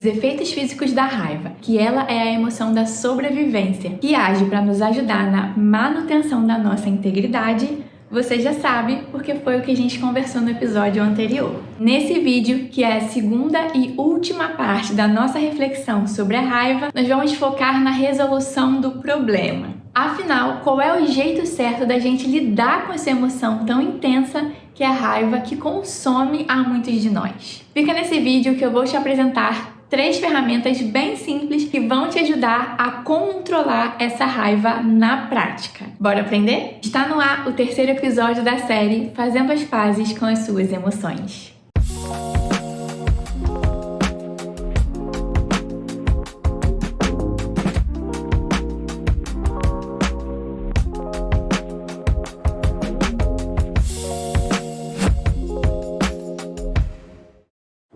Os efeitos físicos da raiva, que ela é a emoção da sobrevivência, que age para nos ajudar na manutenção da nossa integridade, você já sabe porque foi o que a gente conversou no episódio anterior. Nesse vídeo, que é a segunda e última parte da nossa reflexão sobre a raiva, nós vamos focar na resolução do problema. Afinal, qual é o jeito certo da gente lidar com essa emoção tão intensa que é a raiva que consome a muitos de nós? Fica nesse vídeo que eu vou te apresentar 3 ferramentas bem simples que vão te ajudar a controlar essa raiva na prática. Bora aprender? Está no ar o 3º episódio da série Fazendo as Pazes com as Suas Emoções.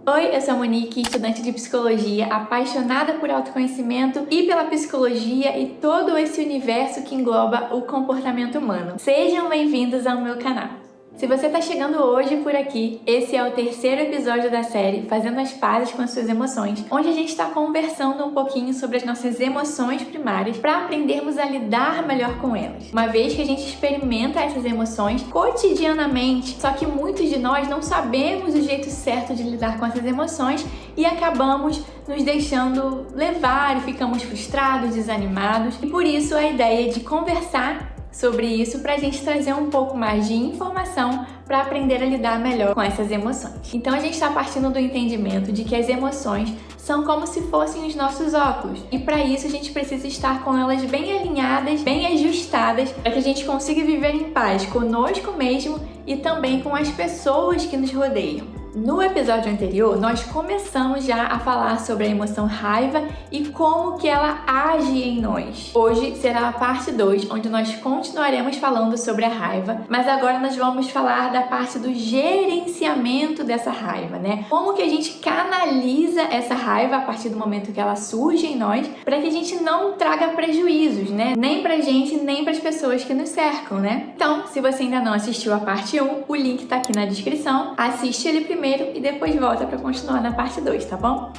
Oi, eu sou a Monique, estudante de psicologia, apaixonada por autoconhecimento e pela psicologia e todo esse universo que engloba o comportamento humano. Sejam bem-vindos ao meu canal. Se você está chegando hoje por aqui, esse é o 3º episódio da série Fazendo as Pazes com as Suas Emoções, onde a gente está conversando um pouquinho sobre as nossas emoções primárias para aprendermos a lidar melhor com elas. Uma vez que a gente experimenta essas emoções cotidianamente, só que muitos de nós não sabemos o jeito certo de lidar com essas emoções e acabamos nos deixando levar e ficamos frustrados, desanimados. E por isso a ideia de conversar sobre isso para a gente trazer um pouco mais de informação para aprender a lidar melhor com essas emoções. Então a gente está partindo do entendimento de que as emoções são como se fossem os nossos óculos e para isso a gente precisa estar com elas bem alinhadas, bem ajustadas para que a gente consiga viver em paz conosco mesmo e também com as pessoas que nos rodeiam. No episódio anterior, nós começamos já a falar sobre a emoção raiva e como que ela age em nós. Hoje será a parte 2, onde nós continuaremos falando sobre a raiva, mas agora nós vamos falar da parte do gerenciamento dessa raiva, né? Como que a gente canaliza essa raiva a partir do momento que ela surge em nós, para que a gente não traga prejuízos, né? Nem pra gente, nem para as pessoas que nos cercam, né? Então, se você ainda não assistiu a parte 1, o link tá aqui na descrição. Assiste ele primeiro e depois volta para continuar na parte 2, tá bom?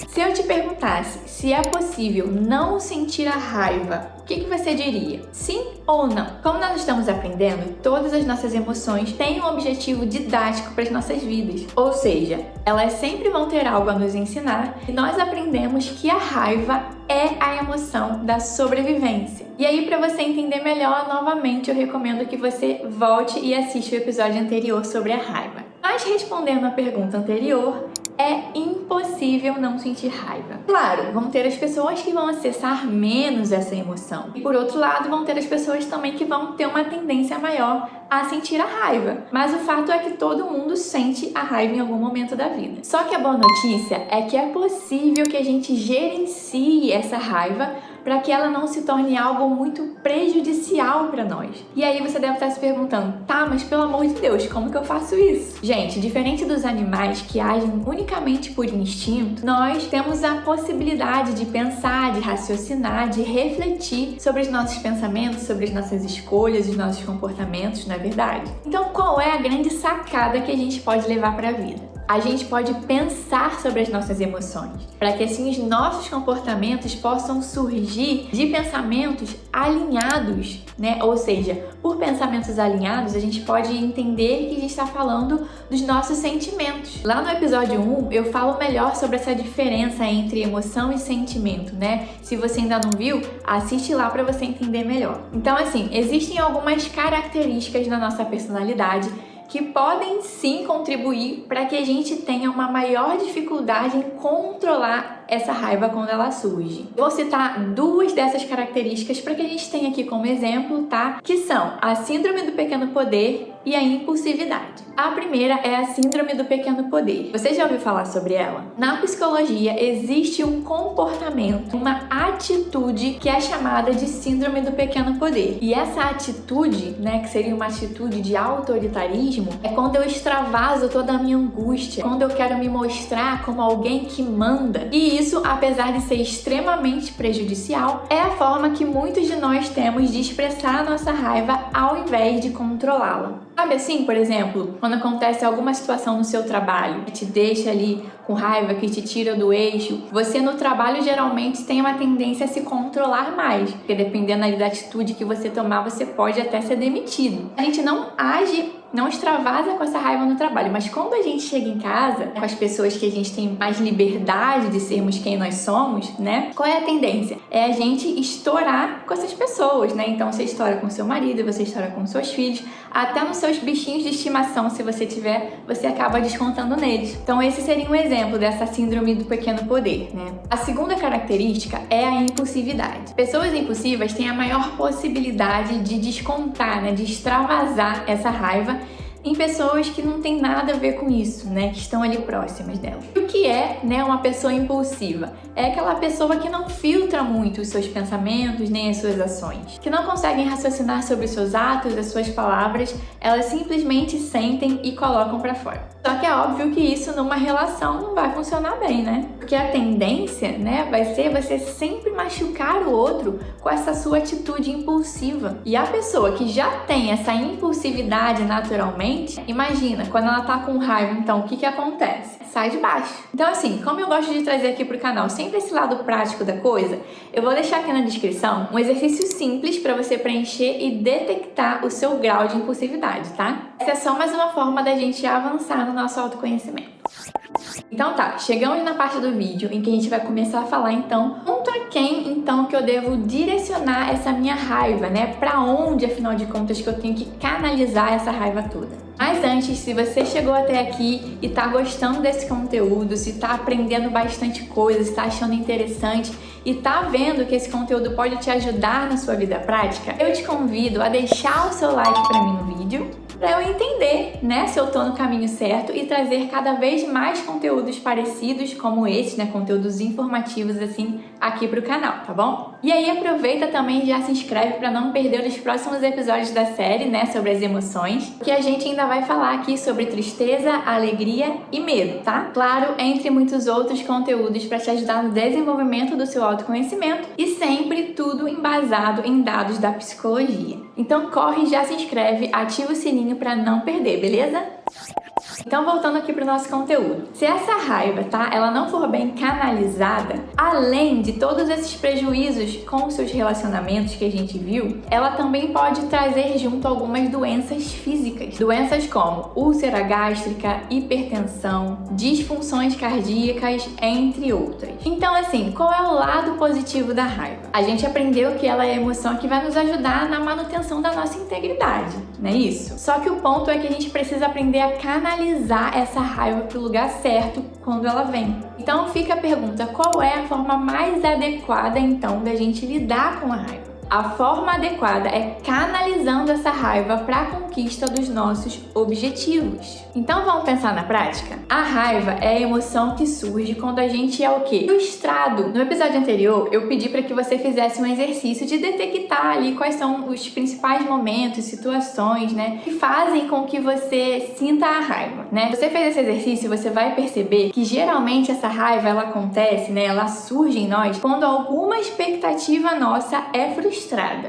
Se eu te perguntasse se é possível não sentir a raiva, o que você diria? Sim ou não? Como nós estamos aprendendo, todas as nossas emoções têm um objetivo didático para as nossas vidas. Ou seja, elas sempre vão ter algo a nos ensinar e nós aprendemos que a raiva é a emoção da sobrevivência. E aí, para você entender melhor, novamente eu recomendo que você volte e assista o episódio anterior sobre a raiva. Mas respondendo a pergunta anterior, é impossível não sentir raiva. Claro, vão ter as pessoas que vão acessar menos essa emoção. E por outro lado, vão ter as pessoas também que vão ter uma tendência maior a sentir a raiva. Mas o fato é que todo mundo sente a raiva em algum momento da vida. Só que a boa notícia é que é possível que a gente gerencie essa raiva para que ela não se torne algo muito prejudicial para nós. E aí você deve estar se perguntando, tá, mas pelo amor de Deus, como que eu faço isso? Gente, diferente dos animais que agem unicamente por instinto, nós temos a possibilidade de pensar, de raciocinar, de refletir sobre os nossos pensamentos, sobre as nossas escolhas, os nossos comportamentos, não é verdade? Então, qual é a grande sacada que a gente pode levar para a vida? A gente pode pensar sobre as nossas emoções, para que assim os nossos comportamentos possam surgir de pensamentos alinhados, né? Ou seja, por pensamentos alinhados, a gente pode entender que a gente está falando dos nossos sentimentos. Lá no episódio 1, eu falo melhor sobre essa diferença entre emoção e sentimento, né? Se você ainda não viu, assiste lá para você entender melhor. Então, assim, existem algumas características na nossa personalidade que podem sim contribuir para que a gente tenha uma maior dificuldade em controlar essa raiva quando ela surge. Vou citar 2 dessas características para que a gente tenha aqui como exemplo, tá? Que são a síndrome do pequeno poder e a impulsividade. A primeira é a síndrome do pequeno poder. Você já ouviu falar sobre ela? Na psicologia existe um comportamento, uma atitude que é chamada de síndrome do pequeno poder. E essa atitude, né, que seria uma atitude de autoritarismo, é quando eu extravaso toda a minha angústia, quando eu quero me mostrar como alguém que manda. E isso, apesar de ser extremamente prejudicial, é a forma que muitos de nós temos de expressar a nossa raiva ao invés de controlá-la. Sabe assim, por exemplo, quando acontece alguma situação no seu trabalho que te deixa ali com raiva, que te tira do eixo, você no trabalho geralmente tem uma tendência a se controlar mais, porque dependendo ali da atitude que você tomar, você pode até ser demitido. A gente não age, não extravasa com essa raiva no trabalho, mas quando a gente chega em casa, com as pessoas que a gente tem mais liberdade de sermos quem nós somos, né? Qual é a tendência? É a gente estourar com essas pessoas, né? Então você estoura com seu marido, você estoura com seus filhos, até nos seus bichinhos de estimação, se você tiver, você acaba descontando neles. Então esse seria um exemplo dessa síndrome do pequeno poder, né? A segunda característica é a impulsividade. Pessoas impulsivas têm a maior possibilidade de descontar, né? De extravasar essa raiva em pessoas que não tem nada a ver com isso, né? Que estão ali próximas delas. O que é, né, uma pessoa impulsiva? É aquela pessoa que não filtra muito os seus pensamentos nem as suas ações, que não conseguem raciocinar sobre os seus atos, as suas palavras, elas simplesmente sentem e colocam pra fora. Só que é óbvio que isso numa relação não vai funcionar bem, né? Porque a tendência, né, vai ser você sempre machucar o outro com essa sua atitude impulsiva. E a pessoa que já tem essa impulsividade naturalmente, imagina, quando ela tá com raiva, então o que acontece? Sai de baixo. Então assim, como eu gosto de trazer aqui pro canal sempre esse lado prático da coisa, eu vou deixar aqui na descrição um exercício simples para você preencher e detectar o seu grau de impulsividade, tá? Essa é só mais uma forma da gente avançar no nosso autoconhecimento. Então tá, chegamos na parte do vídeo em que a gente vai começar a falar então contra quem então que eu devo direcionar essa minha raiva, né? Pra onde, afinal de contas, que eu tenho que canalizar essa raiva toda. Mas antes, se você chegou até aqui e tá gostando desse conteúdo, se tá aprendendo bastante coisa, se tá achando interessante e tá vendo que esse conteúdo pode te ajudar na sua vida prática, eu te convido a deixar o seu like pra mim no vídeo, para eu entender, né, se eu tô no caminho certo e trazer cada vez mais conteúdos parecidos como esse, né, conteúdos informativos assim aqui pro canal, tá bom? E aí aproveita também e já se inscreve para não perder os próximos episódios da série, né, sobre as emoções, que a gente ainda vai falar aqui sobre tristeza, alegria e medo, tá? Claro, entre muitos outros conteúdos para te ajudar no desenvolvimento do seu autoconhecimento e sempre tudo embasado em dados da psicologia. Então corre, já se inscreve, ativa o sininho para não perder, beleza? Então, voltando aqui para o nosso conteúdo. Se essa raiva, tá, ela não for bem canalizada, além de todos esses prejuízos com os seus relacionamentos que a gente viu, ela também pode trazer junto algumas doenças físicas. Doenças como úlcera gástrica, hipertensão, disfunções cardíacas, entre outras. Então, assim, qual é o lado positivo da raiva? A gente aprendeu que ela é a emoção que vai nos ajudar na manutenção da nossa integridade, não é isso? Só que o ponto é que a gente precisa aprender a canalizar essa raiva para o lugar certo quando ela vem. Então fica a pergunta, qual é a forma mais adequada então da gente lidar com a raiva? A forma adequada é canalizando essa raiva para a conquista dos nossos objetivos. Então vamos pensar na prática? A raiva é a emoção que surge quando a gente é o quê? Frustrado. No episódio anterior, eu pedi para que você fizesse um exercício de detectar ali quais são os principais momentos, situações, né, que fazem com que você sinta a raiva, né? Você fez esse exercício, você vai perceber que geralmente essa raiva ela acontece, né, ela surge em nós quando alguma expectativa nossa é frustrada.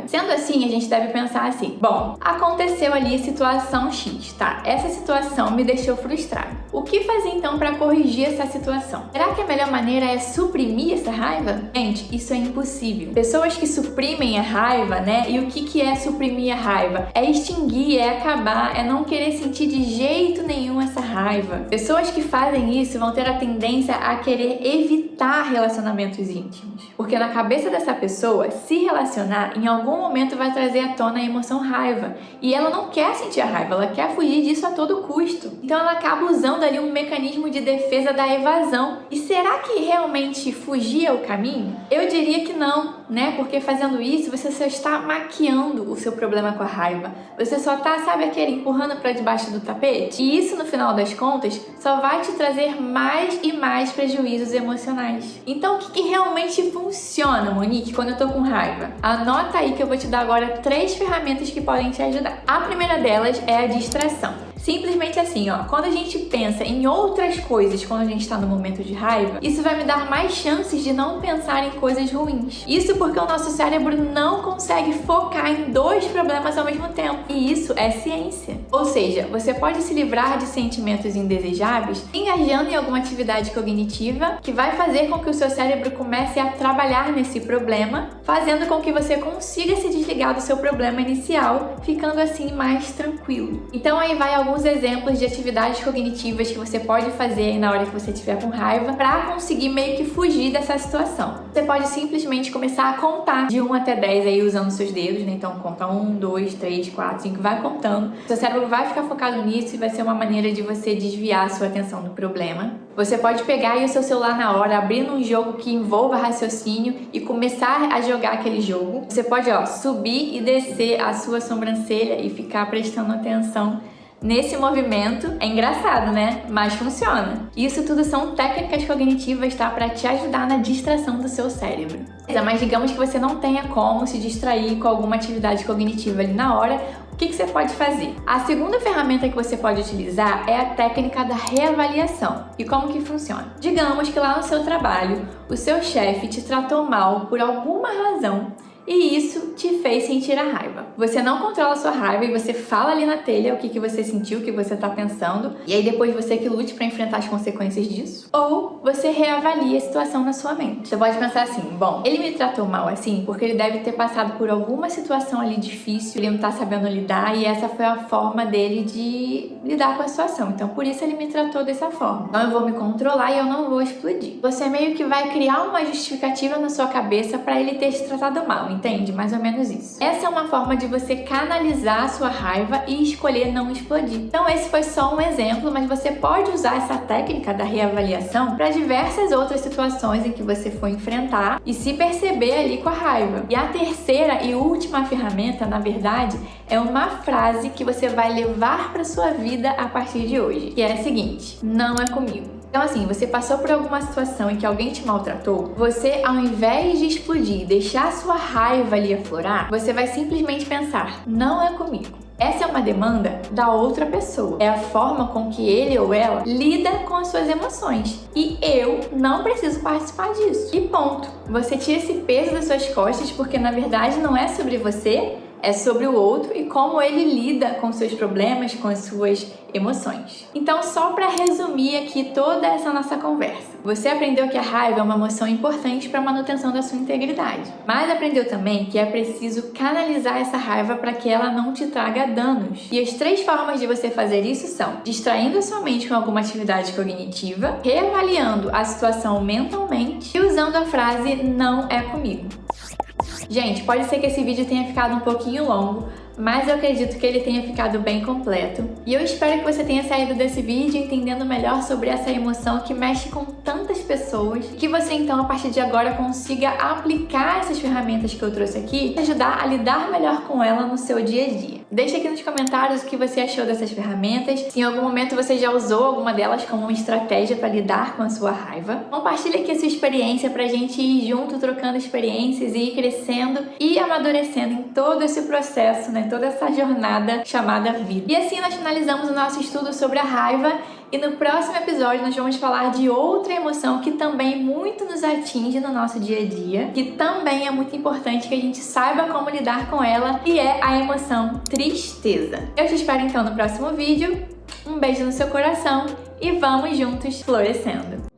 Sendo assim, a gente deve pensar assim: bom, aconteceu ali situação X, tá? Essa situação me deixou frustrado. O que fazer então para corrigir essa situação? Será que a melhor maneira é suprimir essa raiva? Gente, isso é impossível. Pessoas que suprimem a raiva, né? E o que é suprimir a raiva? É extinguir, é acabar, é não querer sentir de jeito nenhum essa raiva. Pessoas que fazem isso vão ter a tendência a querer evitar relacionamentos íntimos. Porque na cabeça dessa pessoa, se relacionar em algum momento vai trazer à tona a emoção raiva. E ela não quer sentir a raiva, ela quer fugir disso a todo custo. Então ela acaba usando ali um mecanismo de defesa da evasão. E será que realmente fugir é o caminho? Eu diria que não, né? Porque fazendo isso, você só está maquiando o seu problema com a raiva. Você só tá, sabe, aquele empurrando para debaixo do tapete? E isso, no final das contas, só vai te trazer mais e mais prejuízos emocionais. Então, o que realmente funciona, Monique, quando eu tô com raiva? Anota aí que eu vou te dar agora 3 ferramentas que podem te ajudar. A primeira delas é a distração. Simplesmente assim, ó, quando a gente pensa em outras coisas quando a gente está no momento de raiva, isso vai me dar mais chances de não pensar em coisas ruins. Isso porque o nosso cérebro não consegue focar em 2 problemas ao mesmo tempo. E isso é ciência. Ou seja, você pode se livrar de sentimentos indesejáveis engajando em alguma atividade cognitiva que vai fazer com que o seu cérebro comece a trabalhar nesse problema, fazendo com que você consiga se desligar do seu problema inicial, ficando assim mais tranquilo. Então aí vai alguns exemplos de atividades cognitivas que você pode fazer na hora que você estiver com raiva para conseguir meio que fugir dessa situação. Você pode simplesmente começar a contar de 1 até 10 aí usando seus dedos, né? Então conta 1, 2, 3, 4, 5, vai contando. Seu cérebro vai ficar focado nisso e vai ser uma maneira de você desviar a sua atenção do problema. Você pode pegar aí o seu celular na hora, abrir um jogo que envolva raciocínio e começar a jogar aquele jogo. Você pode, subir e descer a sua sobrancelha e ficar prestando atenção nesse movimento. É engraçado, né? Mas funciona. Isso tudo são técnicas cognitivas, tá? Para te ajudar na distração do seu cérebro. Mas digamos que você não tenha como se distrair com alguma atividade cognitiva ali na hora. O que você pode fazer? A segunda ferramenta que você pode utilizar é a técnica da reavaliação. E como que funciona? Digamos que lá no seu trabalho, o seu chefe te tratou mal por alguma razão e isso te fez sentir a raiva. Você não controla a sua raiva e você fala ali na telha o que você sentiu, o que você tá pensando, e aí depois você que lute para enfrentar as consequências disso. Ou você reavalia a situação na sua mente. Você pode pensar assim, bom, ele me tratou mal assim porque ele deve ter passado por alguma situação ali difícil, ele não tá sabendo lidar e essa foi a forma dele de lidar com a situação. Então por isso ele me tratou dessa forma. Então eu vou me controlar e eu não vou explodir. Você meio que vai criar uma justificativa na sua cabeça para ele ter te tratado mal. Entende? Mais ou menos isso. Essa é uma forma de você canalizar a sua raiva e escolher não explodir. Então esse foi só um exemplo, mas você pode usar essa técnica da reavaliação para diversas outras situações em que você for enfrentar e se perceber ali com a raiva. E a terceira e última ferramenta, na verdade, é uma frase que você vai levar para sua vida a partir de hoje, que é a seguinte: não é comigo. Então assim, você passou por alguma situação em que alguém te maltratou, você ao invés de explodir, deixar a sua raiva ali aflorar, você vai simplesmente pensar, não é comigo. Essa é uma demanda da outra pessoa. É a forma com que ele ou ela lida com as suas emoções. E eu não preciso participar disso. E ponto. Você tira esse peso das suas costas porque na verdade não é sobre você, é sobre o outro e como ele lida com seus problemas, com as suas emoções. Então, só para resumir aqui toda essa nossa conversa. Você aprendeu que a raiva é uma emoção importante para a manutenção da sua integridade, mas aprendeu também que é preciso canalizar essa raiva para que ela não te traga danos. E as 3 formas de você fazer isso são: distraindo a sua mente com alguma atividade cognitiva, reavaliando a situação mentalmente e usando a frase não é comigo. Gente, pode ser que esse vídeo tenha ficado um pouquinho longo, mas eu acredito que ele tenha ficado bem completo. E eu espero que você tenha saído desse vídeo entendendo melhor sobre essa emoção que mexe com tantas pessoas, e que você então, a partir de agora, consiga aplicar essas ferramentas que eu trouxe aqui e ajudar a lidar melhor com ela no seu dia a dia. Deixa aqui nos comentários o que você achou dessas ferramentas, se em algum momento você já usou alguma delas como uma estratégia para lidar com a sua raiva. Compartilha aqui a sua experiência pra gente ir junto, trocando experiências e ir crescendo e amadurecendo em todo esse processo, né? Toda essa jornada chamada vida. E assim nós finalizamos o nosso estudo sobre a raiva e no próximo episódio nós vamos falar de outra emoção que também muito nos atinge no nosso dia a dia, que também é muito importante que a gente saiba como lidar com ela, e é a emoção tristeza. Eu te espero então no próximo vídeo. Um beijo no seu coração e vamos juntos florescendo!